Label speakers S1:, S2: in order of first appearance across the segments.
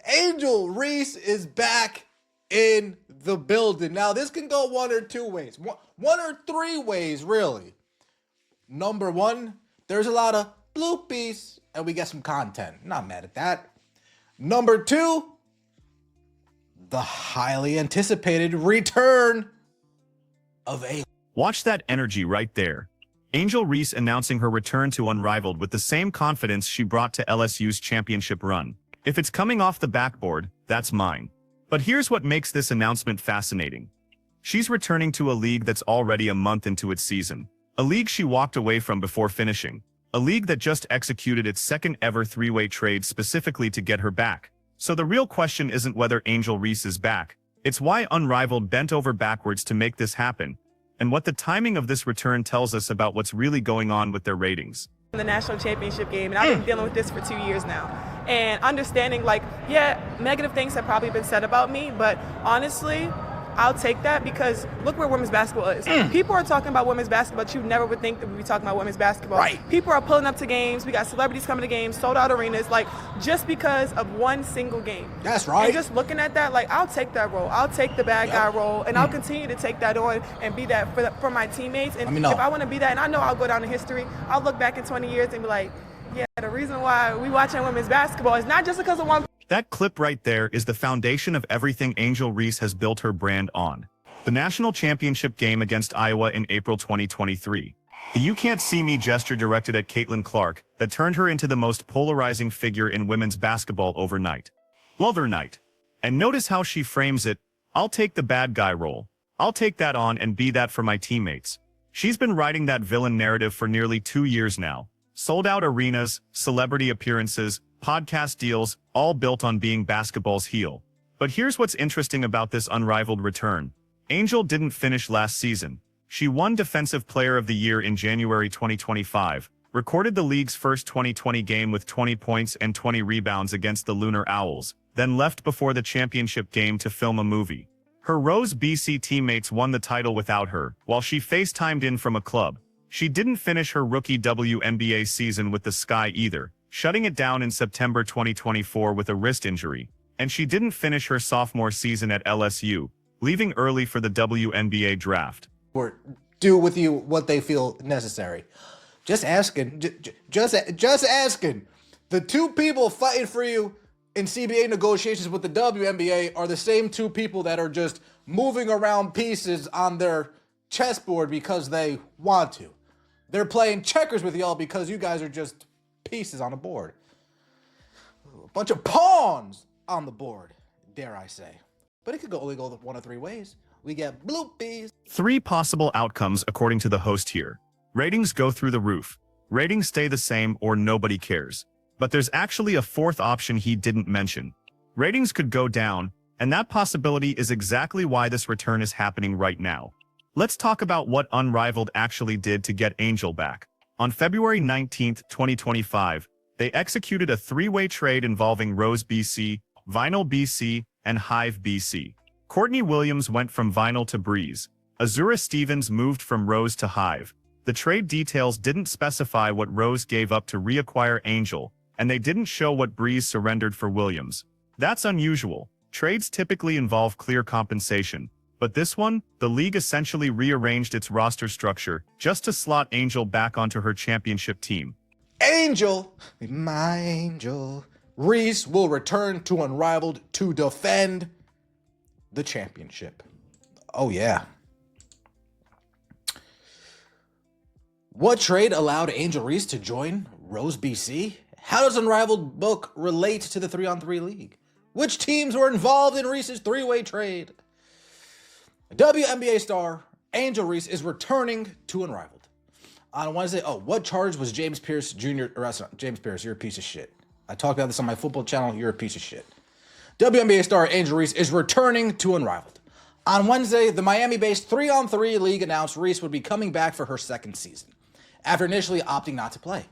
S1: Angel Reese is back in the building. Now, this can go one or two ways. One or three ways, really. Number one, there's a lot of bloopies, and we get some content. Not mad at that. Number two, the highly anticipated return of a...
S2: Watch that energy right there. Angel Reese announcing her return to Unrivaled with the same confidence she brought to LSU's championship run. If it's coming off the backboard, that's mine. But here's what makes this announcement fascinating. She's returning to a league that's already a month into its season. A league she walked away from before finishing. A league that just executed its second ever three-way trade specifically to get her back. So the real question isn't whether Angel Reese is back. It's why Unrivaled bent over backwards to make this happen, and what the timing of this return tells us about what's really going on with their ratings.
S3: The national championship game, and I've been dealing with this for 2 years now. And understanding, like, yeah, negative things have probably been said about me, but honestly, I'll take that because look where women's basketball is. People are talking about women's basketball, but you never would think that we'd be talking about women's basketball.
S1: Right.
S3: People are pulling up to games. We got celebrities coming to games, sold out arenas, like, just because of one single game.
S1: That's right.
S3: And just looking at that, like, I'll take that role. I'll take the bad guy role, and I'll continue to take that on and be that for my teammates. And if I want to be that, and I know I'll go down in history, I'll look back in 20 years and be like, yeah, the reason why we watching women's basketball is not just because of one.
S2: That clip right there is the foundation of everything Angel Reese has built her brand on. The national championship game against Iowa in April 2023. The "you can't see me" gesture directed at Caitlin Clark that turned her into the most polarizing figure in women's basketball overnight. Overnight. And notice how she frames it: I'll take the bad guy role. I'll take that on and be that for my teammates. She's been writing that villain narrative for nearly 2 years now. Sold out arenas, celebrity appearances, podcast deals, all built on being basketball's heel. But here's what's interesting about this Unrivaled return. Angel didn't finish last season. She won Defensive Player of the Year in January 2025, recorded the league's first 2020 game with 20 points and 20 rebounds against the Lunar Owls, then left before the championship game to film a movie. Her Rose, BC teammates won the title without her, while she FaceTimed in from a club. She didn't finish her rookie WNBA season with the Sky either, shutting it down in September 2024 with a wrist injury. And she didn't finish her sophomore season at LSU, leaving early for the WNBA draft.
S1: Or do with you what they feel necessary. Just asking. Just asking. The two people fighting for you in CBA negotiations with the WNBA are the same two people that are just moving around pieces on their chessboard because they want to. They're playing checkers with y'all because you guys are just pieces on a board. A bunch of pawns on the board, dare I say. But it could only go one of three ways. We get bloopies.
S2: 3 possible outcomes according to the host here. Ratings go through the roof. Ratings stay the same or nobody cares. But there's actually a fourth option he didn't mention. Ratings could go down, and that possibility is exactly why this return is happening right now. Let's talk about what Unrivaled actually did to get Angel back. On February 19, 2025, they executed a 3-way trade involving Rose BC, Vinyl BC, and Hive BC. Courtney Williams went from Vinyl to Breeze. Azure Stevens moved from Rose to Hive. The trade details didn't specify what Rose gave up to reacquire Angel, and they didn't show what Breeze surrendered for Williams. That's unusual. Trades typically involve clear compensation. But this one, the league essentially rearranged its roster structure just to slot Angel back onto her championship team.
S1: Angel, my angel, Reese will return to Unrivaled to defend the championship. Oh yeah. What trade allowed Angel Reese to join Rose BC? How does Unrivaled book relate to the 3-on-3 league? Which teams were involved in Reese's 3-way trade? WNBA star Angel Reese is returning to Unrivaled. On Wednesday, what charge was James Pierce Jr. arrested? James Pierce, you're a piece of shit. I talked about this on my football channel. You're a piece of shit. WNBA star Angel Reese is returning to Unrivaled. On Wednesday, the Miami-based 3-on-3 league announced Reese would be coming back for her second season, after initially opting not to play.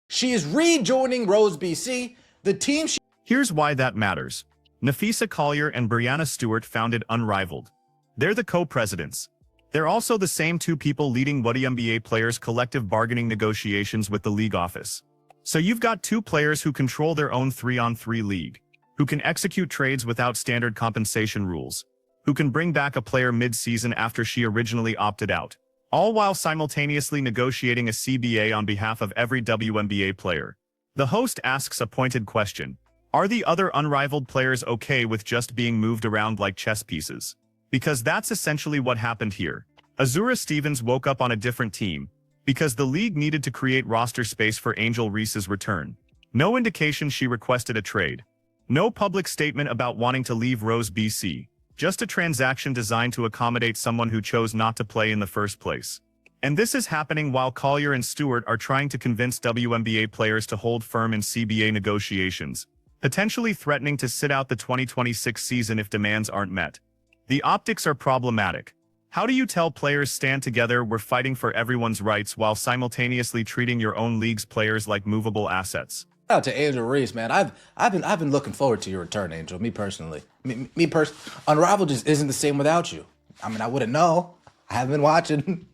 S1: She is rejoining Rose BC, the team she...
S2: Here's why that matters. Napheesa Collier and Brianna Stewart founded Unrivaled. They're the co-presidents. They're also the same two people leading WNBA players' collective bargaining negotiations with the league office. So you've got two players who control their own 3-on-3 league, who can execute trades without standard compensation rules, who can bring back a player mid-season after she originally opted out, all while simultaneously negotiating a CBA on behalf of every WNBA player. The host asks a pointed question. Are the other Unrivaled players okay with just being moved around like chess pieces? Because that's essentially what happened here. Azure Stevens woke up on a different team, because the league needed to create roster space for Angel Reese's return. No indication she requested a trade. No public statement about wanting to leave Rose BC. Just a transaction designed to accommodate someone who chose not to play in the first place. And this is happening while Collier and Stewart are trying to convince WNBA players to hold firm in CBA negotiations, potentially threatening to sit out the 2026 season if demands aren't met. The optics are problematic. How do you tell players stand together, we're fighting for everyone's rights, while simultaneously treating your own league's players like movable assets?
S1: Shout out to Angel Reese, man. I've been looking forward to your return, Angel. Me personally, Unrivaled just isn't the same without you. I mean, I wouldn't know. I haven't been watching,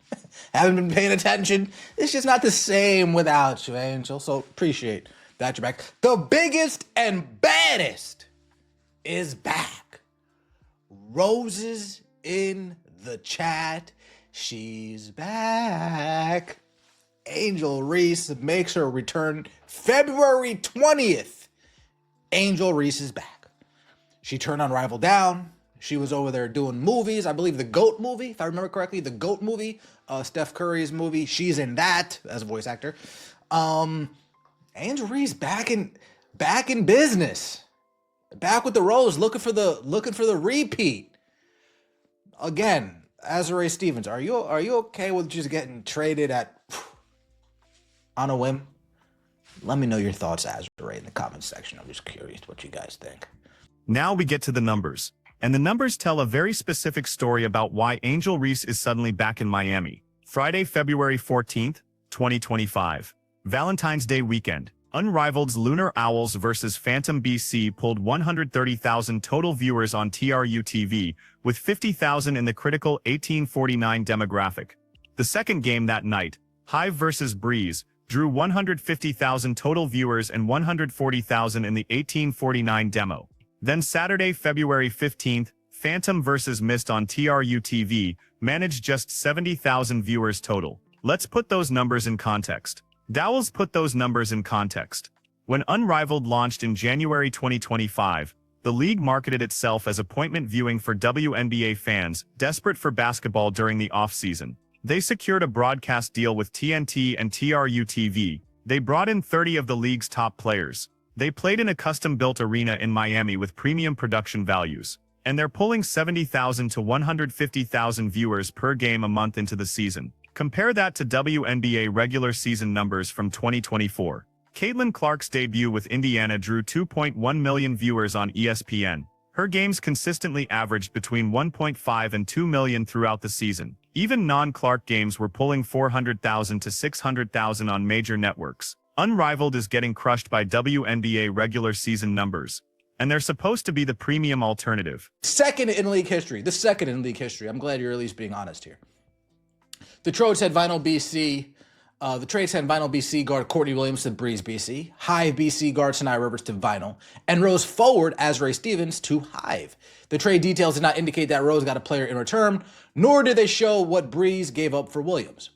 S1: haven't been paying attention. It's just not the same without you, Angel. So appreciate that you're back. The biggest and baddest is back. Roses in the chat. She's back. Angel Reese makes her return February 20th. Angel Reese is back. She turned Unrivaled down. She was over there doing movies. I believe the GOAT movie, if I remember correctly, the GOAT movie, Steph Curry's movie. She's in that as a voice actor. Angel Reese back in business. Back with the Rose, looking for the repeat. Again, Azure Stevens, are you okay with just getting traded on a whim? Let me know your thoughts, Azure, in the comments section. I'm just curious what you guys think.
S2: Now we get to the numbers. And the numbers tell a very specific story about why Angel Reese is suddenly back in Miami. Friday, February 14th, 2025. Valentine's Day weekend. Unrivaled's Lunar Owls vs. Phantom BC pulled 130,000 total viewers on TRU TV, with 50,000 in the critical 1849 demographic. The second game that night, Hive vs. Breeze, drew 150,000 total viewers and 140,000 in the 1849 demo. Then Saturday, February 15th, Phantom vs. Mist on TRU TV, managed just 70,000 viewers total. Let's put those numbers in context. Dowell's put those numbers in context. When Unrivaled launched in January 2025, the league marketed itself as appointment viewing for WNBA fans desperate for basketball during the off-season. They secured a broadcast deal with TNT and TRU TV. They brought in 30 of the league's top players. They played in a custom-built arena in Miami with premium production values. And they're pulling 70,000 to 150,000 viewers per game a month into the season. Compare that to WNBA regular season numbers from 2024. Caitlin Clark's debut with Indiana drew 2.1 million viewers on ESPN. Her games consistently averaged between 1.5 and 2 million throughout the season. Even non-Clark games were pulling 400,000 to 600,000 on major networks. Unrivaled is getting crushed by WNBA regular season numbers. And they're supposed to be the premium alternative.
S1: The second in league history. I'm glad you're at least being honest here. The Trades had Vinyl BC. The Trades had Vinyl BC guard Courtney Williams to Breeze BC, Hive BC guard Sanaya Rivers to Vinyl, and Rose forward Azure Stevens to Hive. The trade details did not indicate that Rose got a player in return, nor did they show what Breeze gave up for Williams.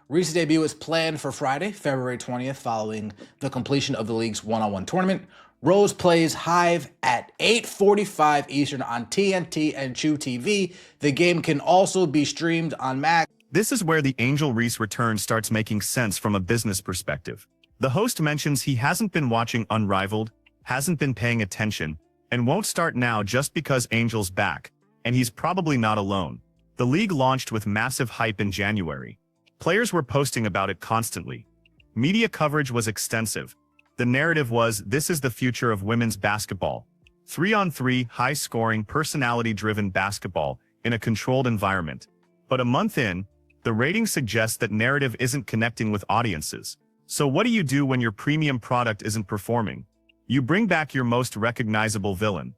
S1: Reese's debut is planned for Friday, February 20th, following the completion of the league's one-on-one tournament. Rose plays Hive at 8:45 Eastern on TNT and Chew TV. The game can also be streamed on Mac.
S2: This is where the Angel Reese return starts making sense from a business perspective. The host mentions he hasn't been watching Unrivaled, hasn't been paying attention, and won't start now just because Angel's back, and he's probably not alone. The league launched with massive hype in January. Players were posting about it constantly. Media coverage was extensive. The narrative was, this is the future of women's basketball. 3-on-3, high-scoring, personality-driven basketball in a controlled environment. But a month in, the ratings suggest that narrative isn't connecting with audiences. So what do you do when your premium product isn't performing? You bring back your most recognizable villain.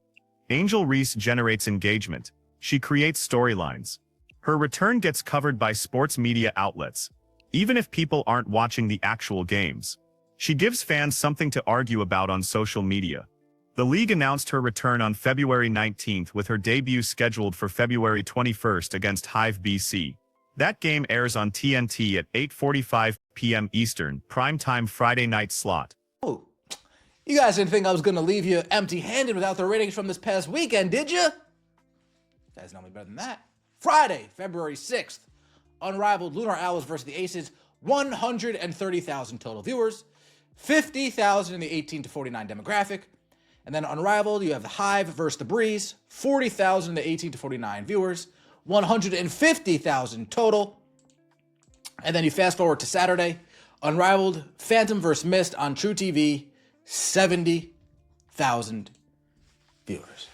S2: Angel Reese generates engagement. She creates storylines. Her return gets covered by sports media outlets, even if people aren't watching the actual games. She gives fans something to argue about on social media. The league announced her return on February 19th with her debut scheduled for February 21st against Hive BC. That game airs on TNT at 8:45 p.m. Eastern, primetime Friday night slot.
S1: Oh, you guys didn't think I was going to leave you empty-handed without the ratings from this past weekend, did you? You guys know me better than that. Friday, February 6th, Unrivaled Lunar Owls versus the Aces, 130,000 total viewers, 50,000 in the 18 to 49 demographic. And then Unrivaled, you have the Hive versus the Breeze, 40,000 in the 18 to 49 viewers, 150,000 total. And then you fast forward to Saturday, Unrivaled, Phantom vs. Mist on True TV, 70,000 viewers.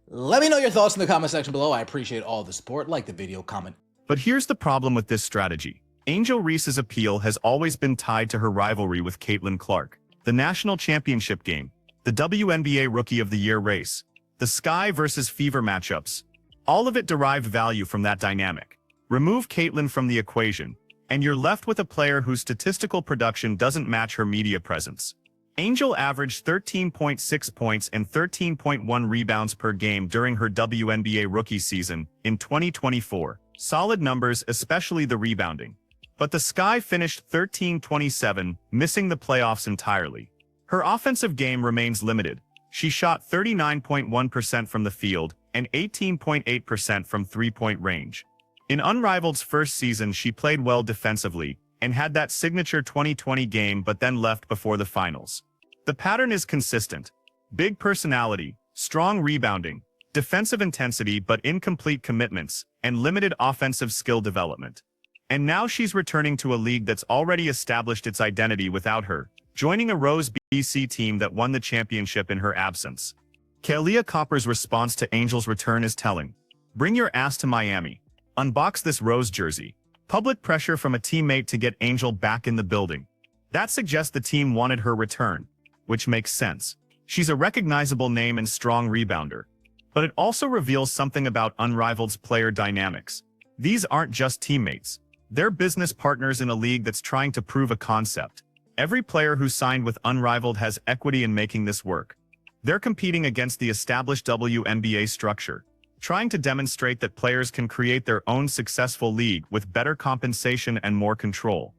S1: Let me know your thoughts in the comment section below. I appreciate all the support. Like the video, comment.
S2: But here's the problem with this strategy. Angel Reese's appeal has always been tied to her rivalry with Caitlin Clark, the national championship game, the WNBA Rookie of the Year race, the Sky versus Fever matchups. All of it derived value from that dynamic. Remove Caitlin from the equation, and you're left with a player whose statistical production doesn't match her media presence. Angel averaged 13.6 points and 13.1 rebounds per game during her WNBA rookie season in 2024. Solid numbers, especially the rebounding. But the Sky finished 13-27, missing the playoffs entirely. Her offensive game remains limited. She shot 39.1% from the field and 18.8% from three-point range. In Unrivaled's first season, she played well defensively and had that signature 2020 game but then left before the finals. The pattern is consistent. Big personality, strong rebounding, defensive intensity but incomplete commitments, and limited offensive skill development. And now she's returning to a league that's already established its identity without her, joining a Rose BC team that won the championship in her absence. Kahleah Copper's response to Angel's return is telling. Bring your ass to Miami. Unbox this Rose jersey. Public pressure from a teammate to get Angel back in the building. That suggests the team wanted her return, which makes sense. She's a recognizable name and strong rebounder. But it also reveals something about Unrivaled's player dynamics. These aren't just teammates. They're business partners in a league that's trying to prove a concept. Every player who signed with Unrivaled has equity in making this work. They're competing against the established WNBA structure, trying to demonstrate that players can create their own successful league with better compensation and more control.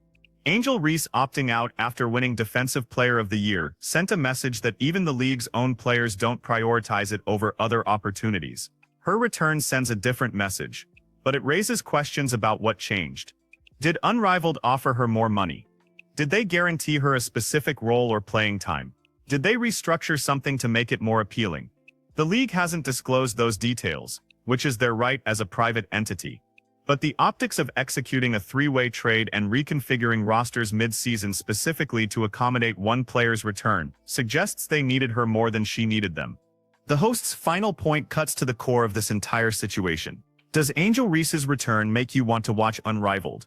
S2: Angel Reese, opting out after winning Defensive Player of the Year, sent a message that even the league's own players don't prioritize it over other opportunities. Her return sends a different message, but it raises questions about what changed. Did Unrivaled offer her more money? Did they guarantee her a specific role or playing time? Did they restructure something to make it more appealing? The league hasn't disclosed those details, which is their right as a private entity. But the optics of executing a three-way trade and reconfiguring rosters mid-season specifically to accommodate one player's return suggests they needed her more than she needed them. The host's final point cuts to the core of this entire situation. Does Angel Reese's return make you want to watch Unrivaled?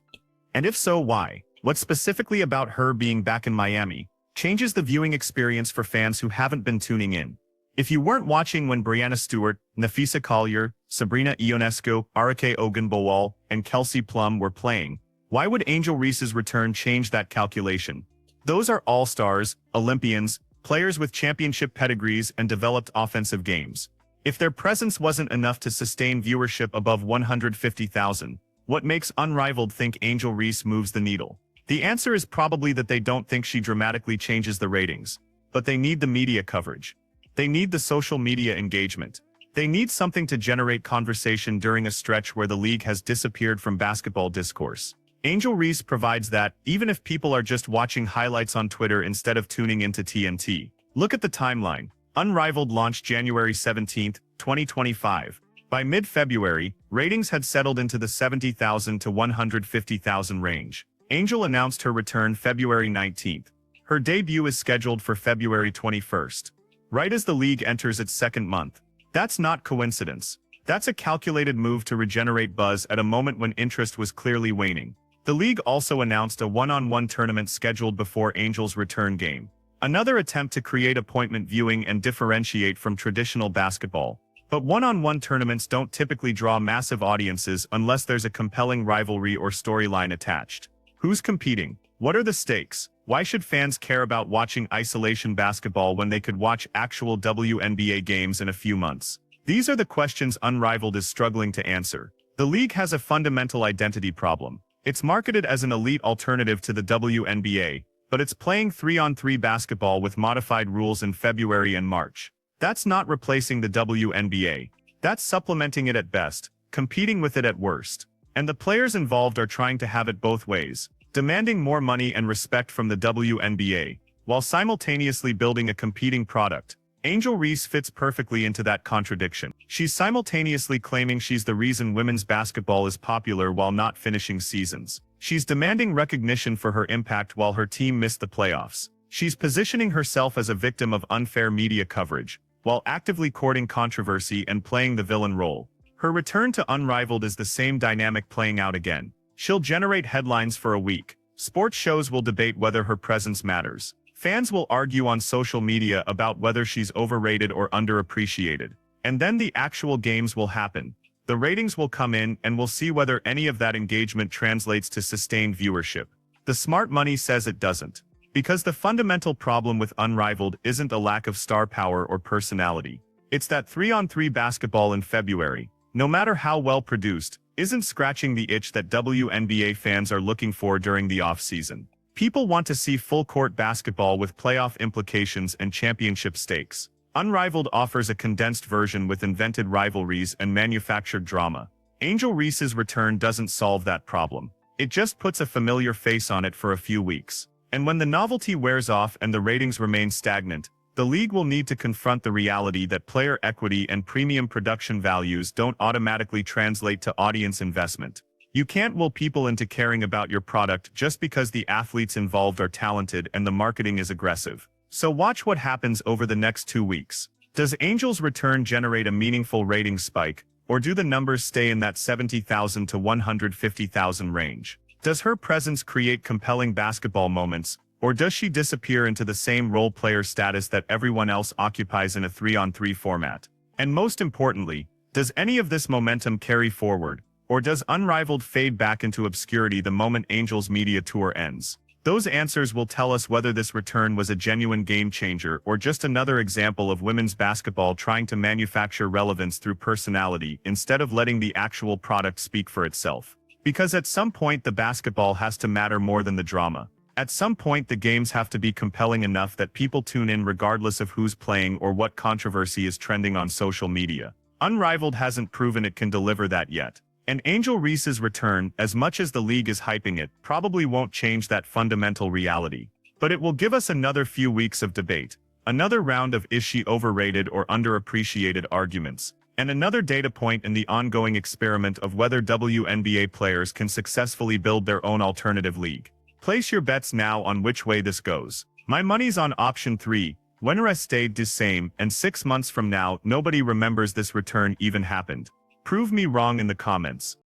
S2: And if so, why? What specifically about her being back in Miami changes the viewing experience for fans who haven't been tuning in? If you weren't watching when Brianna Stewart, Napheesa Collier, Sabrina Ionescu, Arike Ogunbowale, and Kelsey Plum were playing, why would Angel Reese's return change that calculation? Those are all-stars, Olympians, players with championship pedigrees and developed offensive games. If their presence wasn't enough to sustain viewership above 150,000, what makes Unrivaled think Angel Reese moves the needle? The answer is probably that they don't think she dramatically changes the ratings, but they need the media coverage. They need the social media engagement. They need something to generate conversation during a stretch where the league has disappeared from basketball discourse. Angel Reese provides that, even if people are just watching highlights on Twitter instead of tuning into TNT. Look at the timeline. Unrivaled launched January 17, 2025. By mid-February, ratings had settled into the 70,000 to 150,000 range. Angel announced her return February 19th. Her debut is scheduled for February 21st. Right as the league enters its second month. That's not coincidence. That's a calculated move to regenerate buzz at a moment when interest was clearly waning. The league also announced a one-on-one tournament scheduled before Angel's return game. Another attempt to create appointment viewing and differentiate from traditional basketball. But one-on-one tournaments don't typically draw massive audiences unless there's a compelling rivalry or storyline attached. Who's competing? What are the stakes? Why should fans care about watching isolation basketball when they could watch actual WNBA games in a few months? These are the questions Unrivaled is struggling to answer. The league has a fundamental identity problem. It's marketed as an elite alternative to the WNBA, but it's playing 3-on-3 basketball with modified rules in February and March. That's not replacing the WNBA. That's supplementing it at best, competing with it at worst. And the players involved are trying to have it both ways, demanding more money and respect from the WNBA, while simultaneously building a competing product. Angel Reese fits perfectly into that contradiction. She's simultaneously claiming she's the reason women's basketball is popular while not finishing seasons. She's demanding recognition for her impact while her team missed the playoffs. She's positioning herself as a victim of unfair media coverage, while actively courting controversy and playing the villain role. Her return to Unrivaled is the same dynamic playing out again. She'll generate headlines for a week. Sports shows will debate whether her presence matters. Fans will argue on social media about whether she's overrated or underappreciated. And then the actual games will happen. The ratings will come in, and we'll see whether any of that engagement translates to sustained viewership. The smart money says it doesn't. Because the fundamental problem with Unrivaled isn't a lack of star power or personality. It's that 3-on-3 basketball in February, no matter how well produced, isn't scratching the itch that WNBA fans are looking for during the off-season. People want to see full-court basketball with playoff implications and championship stakes. Unrivaled offers a condensed version with invented rivalries and manufactured drama. Angel Reese's return doesn't solve that problem. It just puts a familiar face on it for a few weeks. And when the novelty wears off and the ratings remain stagnant, the league will need to confront the reality that player equity and premium production values don't automatically translate to audience investment. You can't will people into caring about your product just because the athletes involved are talented and the marketing is aggressive. So watch what happens over the next 2 weeks. Does Angel's return generate a meaningful ratings spike, or do the numbers stay in that 70,000 to 150,000 range? Does her presence create compelling basketball moments, or does she disappear into the same role player status that everyone else occupies in a 3-on-3 format? And most importantly, does any of this momentum carry forward? Or does Unrivaled fade back into obscurity the moment Angel's media tour ends? Those answers will tell us whether this return was a genuine game changer or just another example of women's basketball trying to manufacture relevance through personality instead of letting the actual product speak for itself. Because at some point the basketball has to matter more than the drama. At some point the games have to be compelling enough that people tune in regardless of who's playing or what controversy is trending on social media. Unrivaled hasn't proven it can deliver that yet. And Angel Reese's return, as much as the league is hyping it, probably won't change that fundamental reality. But it will give us another few weeks of debate, another round of is she overrated or underappreciated arguments, and another data point in the ongoing experiment of whether WNBA players can successfully build their own alternative league. Place your bets now on which way this goes. My money's on option 3, when Reese stayed the same, and 6 months from now nobody remembers this return even happened. Prove me wrong in the comments.